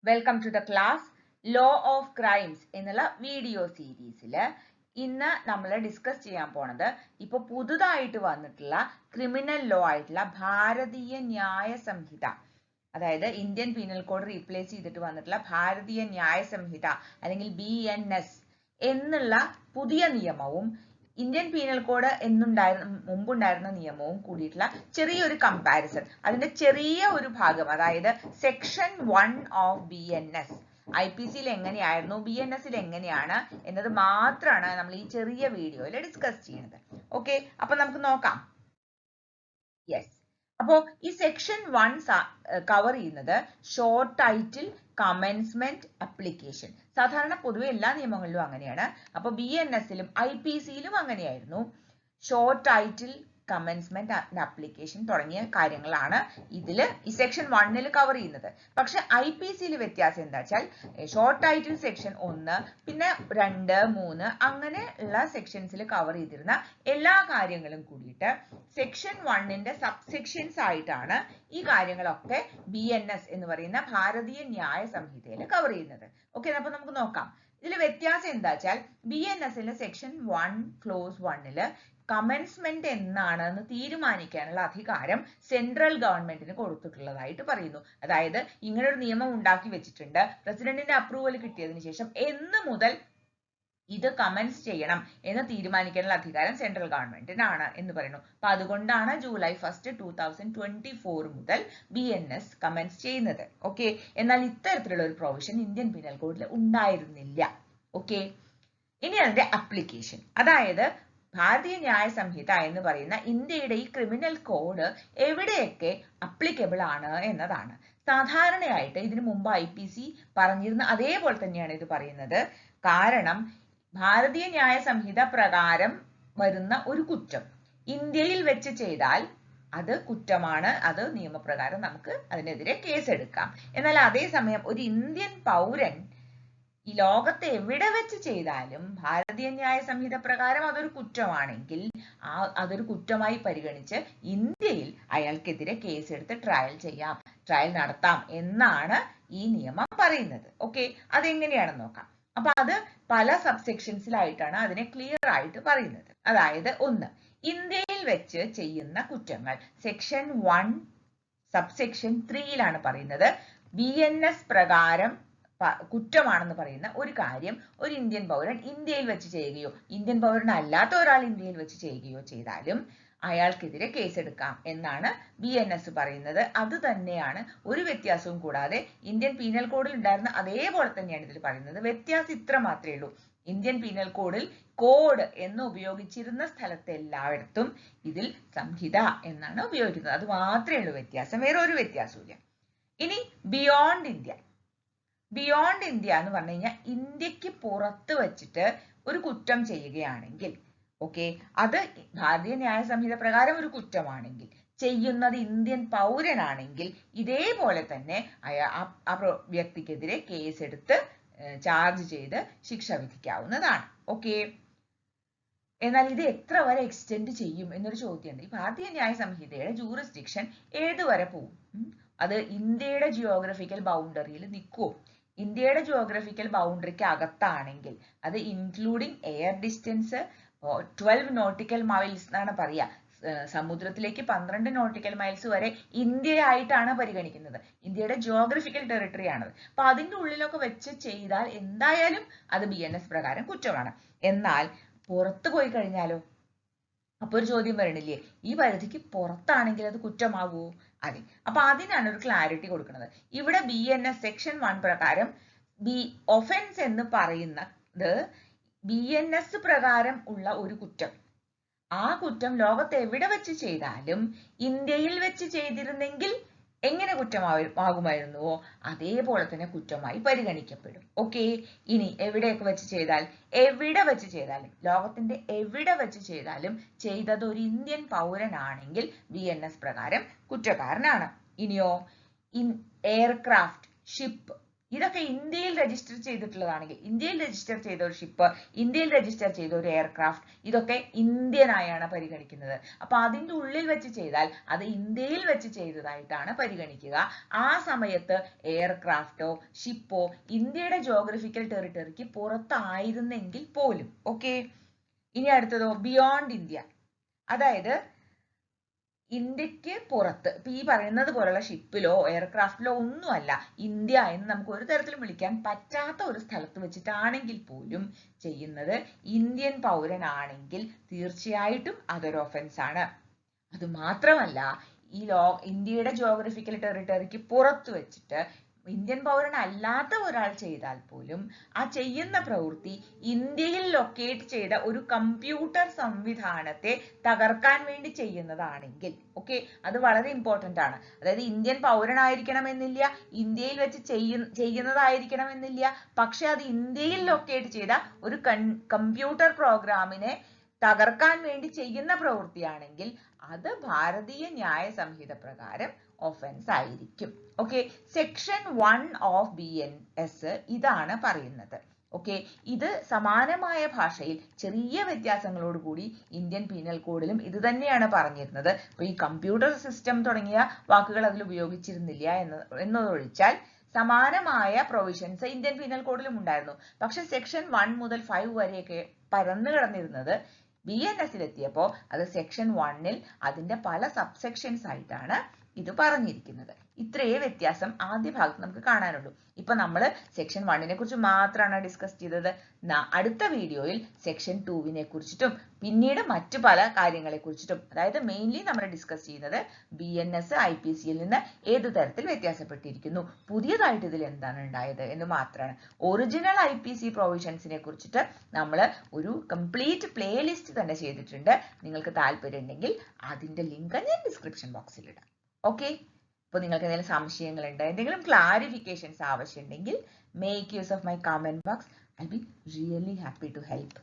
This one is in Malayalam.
Welcome to the class law of crimes എന്നുള്ള വീഡിയോ സീരീസിൽ ഇന്ന് നമ്മൾ ഡിസ്കസ് ചെയ്യാൻ പോണത് ഇപ്പോൾ പുതുതായിട്ട് വന്നിട്ടുള്ള ക്രിമിനൽ ലോ ആയിട്ടുള്ള ഭാരതീയ ന്യായ സംഹിത, അതായത് ഇന്ത്യൻ പീനൽ കോഡ് റീപ്ലേസ് ചെയ്തിട്ട് വന്നിട്ടുള്ള ഭാരതീയ ന്യായ സംഹിത അല്ലെങ്കിൽ BNS എന്നുള്ള പുതിയ നിയമവും ഇന്ത്യൻ പീനൽ കോഡ് മുമ്പുണ്ടായിരുന്ന നിയമവും കൂടിയിട്ടുള്ള ചെറിയൊരു കമ്പാരിസൺ, അതിന്റെ ചെറിയ ഒരു ഭാഗം, അതായത് സെക്ഷൻ 1 ഓഫ് BNS IPC എങ്ങനെയായിരുന്നു, BNS എങ്ങനെയാണ് എന്നത് മാത്രമാണ് നമ്മൾ ഈ ചെറിയ വീഡിയോയിൽ ഡിസ്കസ് ചെയ്യുന്നത്. ഓക്കെ, അപ്പൊ നമുക്ക് നോക്കാം. യെസ്, അപ്പോ ഈ സെക്ഷൻ 1 കവർ ചെയ്യുന്നത് ഷോർട്ട് ടൈറ്റിൽ, കമൻസ്മെന്റ്, അപ്ലിക്കേഷൻ. സാധാരണ പൊതുവെ എല്ലാ നിയമങ്ങളിലും അങ്ങനെയാണ്. അപ്പൊ BNS-ലും IPC-ലും അങ്ങനെയായിരുന്നു. ഷോർട്ട് ടൈറ്റിൽ, കമൻസ്മെന്റ്, അപ്ലിക്കേഷൻ തുടങ്ങിയ കാര്യങ്ങളാണ് ഇതില് ഈ സെക്ഷൻ 1-ൽ കവർ ചെയ്യുന്നത്. പക്ഷെ IPC-ൽ വ്യത്യാസം എന്താ വെച്ചാൽ ഷോർട്ട് ടൈറ്റിൽ സെക്ഷൻ 1, പിന്നെ 2, 3 അങ്ങനെ ഉള്ള സെക്ഷൻസിൽ കവർ ചെയ്തിരുന്ന എല്ലാ കാര്യങ്ങളും കൂടിയിട്ട് സെക്ഷൻ 1-ന്റെ സബ്സെക്ഷൻസ് ആയിട്ടാണ് ഈ കാര്യങ്ങളൊക്കെ BNS എന്ന് പറയുന്ന ഭാരതീയ ന്യായ സംഹിതയിൽ കവർ ചെയ്യുന്നത്. ഓക്കെ, അപ്പൊ നമുക്ക് നോക്കാം. ഇതിൽ വ്യത്യാസം എന്താ വെച്ചാൽ BNS-ലെ സെക്ഷൻ 1 ക്ലോസ് 1-ല് കമൻസ്മെന്റ് എന്നാണെന്ന് തീരുമാനിക്കാനുള്ള അധികാരം സെൻട്രൽ ഗവൺമെന്റിന് കൊടുത്തിട്ടുള്ളതായിട്ട് പറയുന്നു. അതായത് ഇങ്ങനെ ഒരു നിയമം ഉണ്ടാക്കി വെച്ചിട്ടുണ്ട്, പ്രസിഡന്റിന്റെ അപ്രൂവൽ കിട്ടിയതിനു ശേഷം എന്ന് മുതൽ ഇത് കമൻസ് ചെയ്യണം എന്ന് തീരുമാനിക്കാനുള്ള അധികാരം സെൻട്രൽ ഗവൺമെന്റിനാണ് എന്ന് പറയുന്നു. അപ്പൊ അതുകൊണ്ടാണ് ജൂലൈ 1, 2024 മുതൽ BNS കമൻസ് ചെയ്യുന്നത്. ഓക്കെ, എന്നാൽ ഇത്തരത്തിലുള്ള ഒരു പ്രൊവിഷൻ ഇന്ത്യൻ പീനൽ കോഡിൽ ഉണ്ടായിരുന്നില്ല. ഓക്കെ, ഇനി അതിന്റെ അപ്ലിക്കേഷൻ, അതായത് ഭാരതീയ ന്യായ സംഹിത എന്ന് പറയുന്ന ഇന്ത്യയുടെ ഈ ക്രിമിനൽ കോഡ് എവിടെയൊക്കെ അപ്ലിക്കബിൾ ആണ് എന്നതാണ്. സാധാരണയായിട്ട് ഇതിനു മുമ്പ് IPC പറഞ്ഞിരുന്ന അതേപോലെ തന്നെയാണ് ഇത് പറയുന്നത്. കാരണം ഭാരതീയ ന്യായ സംഹിത പ്രകാരം വരുന്ന ഒരു കുറ്റം ഇന്ത്യയിൽ വെച്ച് ചെയ്താൽ അത് കുറ്റമാണ്, അത് നിയമപ്രകാരം നമുക്ക് അതിനെതിരെ കേസെടുക്കാം. എന്നാൽ അതേസമയം ഒരു ഇന്ത്യൻ പൗരൻ ഈ ലോകത്ത് എവിടെ വെച്ച് ചെയ്താലും ഭാരതീയ ന്യായ സംഹിത പ്രകാരം അതൊരു കുറ്റമാണെങ്കിൽ അതൊരു കുറ്റമായി പരിഗണിച്ച് ഇന്ത്യയിൽ അയാൾക്കെതിരെ കേസെടുത്ത് ട്രയൽ നടത്താം എന്നാണ് ഈ നിയമം പറയുന്നത്. ഓക്കെ, അതെങ്ങനെയാണെന്ന് നോക്കാം. അപ്പൊ അത് പല സബ്സെക്ഷൻസിലായിട്ടാണ് അതിനെ ക്ലിയർ ആയിട്ട് പറയുന്നത്. അതായത് 1, ഇന്ത്യയിൽ വെച്ച് ചെയ്യുന്ന കുറ്റങ്ങൾ സെക്ഷൻ 1 സബ്സെക്ഷൻ 3-ലാണ് പറയുന്നത്. BNS പ്രകാരം കുറ്റമാണെന്ന് പറയുന്ന ഒരു കാര്യം ഒരു ഇന്ത്യൻ പൗരൻ ഇന്ത്യയിൽ വെച്ച് ചെയ്യുകയോ ഇന്ത്യൻ പൗരൻ അല്ലാത്ത ഒരാൾ ഇന്ത്യയിൽ വെച്ച് ചെയ്യുകയോ ചെയ്താലും അയാൾക്കെതിരെ കേസെടുക്കാം എന്നാണ് BNS പറയുന്നത്. അത് തന്നെയാണ്, ഒരു വ്യത്യാസവും കൂടാതെ ഇന്ത്യൻ പീനൽ കോഡിൽ ഉണ്ടായിരുന്ന അതേപോലെ തന്നെയാണ് ഇതിൽ പറയുന്നത്. വ്യത്യാസം ഇത്ര മാത്രമേ ഉള്ളൂ. ഇന്ത്യൻ പീനൽ കോഡിൽ കോഡ് എന്ന് ഉപയോഗിച്ചിരുന്ന സ്ഥലത്ത് എല്ലായിടത്തും ഇതിൽ സംഹിത എന്നാണ് ഉപയോഗിക്കുന്നത്. അത് മാത്രമേ ഉള്ളൂ വ്യത്യാസം, വേറെ ഒരു വ്യത്യാസവും ഇല്ല. ഇനി ബിയോണ്ട് ഇന്ത്യ എന്ന് പറഞ്ഞു കഴിഞ്ഞാൽ ഇന്ത്യക്ക് പുറത്ത് വെച്ചിട്ട് ഒരു കുറ്റം ചെയ്യുകയാണെങ്കിൽ, ഓക്കെ, അത് ഭാരതീയ ന്യായ സംഹിത പ്രകാരം ഒരു കുറ്റമാണെങ്കിൽ, ചെയ്യുന്നത് ഇന്ത്യൻ പൗരനാണെങ്കിൽ ഇതേപോലെ തന്നെ ആ വ്യക്തിക്കെതിരെ കേസെടുത്ത് ചാർജ് ചെയ്ത് ശിക്ഷ വിധിക്കാവുന്നതാണ്. ഓക്കെ, എന്നാൽ ഇത് എത്ര വരെ എക്സ്റ്റെൻഡ് ചെയ്യും എന്നൊരു ചോദ്യമുണ്ട്. ഈ ഭാരതീയ ന്യായ സംഹിതയുടെ ജൂറിസ്ഡിക്ഷൻ ഏതുവരെ പോകും? അത് ഇന്ത്യയുടെ ജിയോഗ്രഫിക്കൽ ബൗണ്ടറിയിൽ നിൽക്കുമോ? ഇന്ത്യയുടെ ജിയോഗ്രഫിക്കൽ ബൗണ്ടറിക്ക് അകത്താണെങ്കിൽ, അത് including air distance 12 nautical miles എന്നാണ് പറയുക. സമുദ്രത്തിലേക്ക് 12 നോട്ടിക്കൽ മൈൽസ് വരെ ഇന്ത്യയായിട്ടാണ് പരിഗണിക്കുന്നത്. ഇന്ത്യയുടെ ജിയോഗ്രഫിക്കൽ ടെറിട്ടറി ആണത്. അപ്പൊ അതിന്റെ ഉള്ളിലൊക്കെ വെച്ച് ചെയ്താൽ എന്തായാലും അത് BNS പ്രകാരം കുറ്റമാണ്. എന്നാൽ പുറത്തു പോയി കഴിഞ്ഞാലോ? അപ്പൊ ഒരു ചോദ്യം വരണില്ലേ, ഈ പരിധിക്ക് പുറത്താണെങ്കിൽ അത് കുറ്റമാകുമോ? അതെ, അപ്പൊ അതിനാണ് ഒരു ക്ലാരിറ്റി കൊടുക്കുന്നത്. ഇവിടെ BNS സെക്ഷൻ 1 പ്രകാരം ഒഫൻസ് എന്ന് പറയുന്നത് BNS പ്രകാരം ഉള്ള ഒരു കുറ്റം. ആ കുറ്റം ലോകത്ത് എവിടെ വെച്ച് ചെയ്താലും ഇന്ത്യയിൽ വെച്ച് ചെയ്തിരുന്നെങ്കിൽ എങ്ങനെ കുറ്റമാകുമായിരുന്നുവോ അതേപോലെ തന്നെ കുറ്റമായി പരിഗണിക്കപ്പെടും. ഓക്കെ, ഇനി എവിടെയൊക്കെ വെച്ച് ചെയ്താൽ, എവിടെ വെച്ച് ചെയ്താലും, ലോകത്തിന്റെ എവിടെ വെച്ച് ചെയ്താലും ചെയ്തത് ഒരു ഇന്ത്യൻ പൗരനാണെങ്കിൽ BNS പ്രകാരം കുറ്റക്കാരനാണ്. ഇനിയോ എയർക്രാഫ്റ്റ്, ഷിപ്പ്, ഇതൊക്കെ ഇന്ത്യയിൽ രജിസ്റ്റർ ചെയ്തിട്ടുള്ളതാണെങ്കിൽ, ഇന്ത്യയിൽ രജിസ്റ്റർ ചെയ്ത ഒരു ഷിപ്പ്, ഇന്ത്യയിൽ രജിസ്റ്റർ ചെയ്ത ഒരു എയർക്രാഫ്റ്റ്, ഇതൊക്കെ ഇന്ത്യൻ ആയാണ് പരിഗണിക്കുന്നത്. അപ്പൊ അതിന്റെ ഉള്ളിൽ വെച്ച് ചെയ്താൽ അത് ഇന്ത്യയിൽ വെച്ച് ചെയ്തതായിട്ടാണ് പരിഗണിക്കുക. ആ സമയത്ത് എയർക്രാഫ്റ്റോ ഷിപ്പോ ഇന്ത്യയുടെ ജോഗ്രഫിക്കൽ ടെറിട്ടറിക്ക് പുറത്തായിരുന്നെങ്കിൽ പോലും. ഓക്കെ, ഇനി അടുത്തതോ ബിയോണ്ട് ഇന്ത്യ. അതായത് ഇന്ത്യക്ക് പുറത്ത്, ഇപ്പൊ ഈ പറയുന്നത് പോലുള്ള ഷിപ്പിലോ എയർക്രാഫ്റ്റിലോ ഒന്നുമല്ല, ഇന്ത്യ എന്ന് നമുക്ക് ഒരു തരത്തിലും വിളിക്കാൻ പറ്റാത്ത ഒരു സ്ഥലത്ത് വെച്ചിട്ടാണെങ്കിൽ പോലും ചെയ്യുന്നത് ഇന്ത്യൻ പൗരനാണെങ്കിൽ തീർച്ചയായിട്ടും അതൊരു ഒഫൻസ് ആണ്. അത് മാത്രമല്ല, ഈ ഇന്ത്യയുടെ ജോഗ്രഫിക്കൽ ടെറിട്ടറിക്ക് പുറത്ത് വെച്ചിട്ട് ഇന്ത്യൻ പൗരനല്ലാത്ത ഒരാൾ ചെയ്താൽ പോലും ആ ചെയ്യുന്ന പ്രവൃത്തി ഇന്ത്യയിൽ ലൊക്കേറ്റ് ചെയ്ത ഒരു കമ്പ്യൂട്ടർ സംവിധാനത്തെ തകർക്കാൻ വേണ്ടി ചെയ്യുന്നതാണെങ്കിൽ, ഓക്കെ, അത് വളരെ ഇമ്പോർട്ടന്റ് ആണ്. അതായത് ഇന്ത്യൻ പൗരനായിരിക്കണമെന്നില്ല, ഇന്ത്യയിൽ വെച്ച് ചെയ്യുന്നതായിരിക്കണമെന്നില്ല, പക്ഷെ അത് ഇന്ത്യയിൽ ലൊക്കേറ്റ് ചെയ്ത ഒരു കമ്പ്യൂട്ടർ പ്രോഗ്രാമിനെ തകർക്കാൻ വേണ്ടി ചെയ്യുന്ന പ്രവൃത്തിയാണെങ്കിൽ അത് ഭാരതീയ ന്യായ സംഹിത പ്രകാരം ഒഫൻസ് ആയിരിക്കും. ഓക്കെ, സെക്ഷൻ 1 ഓഫ് BNS ഇതാണ് പറയുന്നത്. ഓക്കെ, ഇത് സമാനമായ ഭാഷയിൽ ചെറിയ വ്യത്യാസങ്ങളോട് കൂടി ഇന്ത്യൻ പീനൽ കോഡിലും ഇത് തന്നെയാണ് പറഞ്ഞിരുന്നത്. അപ്പൊ ഈ കമ്പ്യൂട്ടർ സിസ്റ്റം തുടങ്ങിയ വാക്കുകൾ അതിൽ ഉപയോഗിച്ചിരുന്നില്ല എന്നതൊഴിച്ചാൽ സമാനമായ പ്രൊവിഷൻസ് ഇന്ത്യൻ പീനൽ കോഡിലും ഉണ്ടായിരുന്നു. പക്ഷെ സെക്ഷൻ 1 മുതൽ 5 വരെയൊക്കെ പരന്നു കിടന്നിരുന്നത് BNS എത്തിയപ്പോൾ അത് സെക്ഷൻ 1-ൽ അതിന്റെ പല സബ്സെക്ഷൻസ് ആയിട്ടാണ് ഇത് പറഞ്ഞിരിക്കുന്നത്. ഇത്രയേ വ്യത്യാസം ആദ്യ ഭാഗത്ത് നമുക്ക് കാണാനുള്ളൂ. ഇപ്പൊ നമ്മൾ സെക്ഷൻ 1-നെ കുറിച്ച് മാത്രമാണ് ഡിസ്കസ് ചെയ്തത്. അടുത്ത വീഡിയോയിൽ സെക്ഷൻ 2-നെ കുറിച്ചിട്ടും പിന്നീട് മറ്റു പല കാര്യങ്ങളെ കുറിച്ചിട്ടും, അതായത് മെയിൻലി നമ്മൾ ഡിസ്കസ് ചെയ്യുന്നത് BNS IPCയിൽ നിന്ന് ഏതു തരത്തിൽ വ്യത്യാസപ്പെട്ടിരിക്കുന്നു, പുതിയതായിട്ട് ഇതിൽ എന്താണ് ഉണ്ടായത് എന്ന് മാത്രമാണ്. ഒറിജിനൽ IPC പ്രൊവിഷൻസിനെ കുറിച്ചിട്ട് നമ്മൾ ഒരു കംപ്ലീറ്റ് പ്ലേലിസ്റ്റ് തന്നെ ചെയ്തിട്ടുണ്ട്. നിങ്ങൾക്ക് താല്പര്യം ഉണ്ടെങ്കിൽ അതിന്റെ ലിങ്ക് ഞാൻ ഡിസ്ക്രിപ്ഷൻ ബോക്സിൽ ഇടാം. ഓക്കെ, അപ്പോൾ നിങ്ങൾക്ക് എന്തെങ്കിലും സംശയങ്ങളുണ്ട്, എന്തെങ്കിലും ക്ലാരിഫിക്കേഷൻസ് ആവശ്യമുണ്ടെങ്കിൽ make use of my comment box. I'll be really happy to help.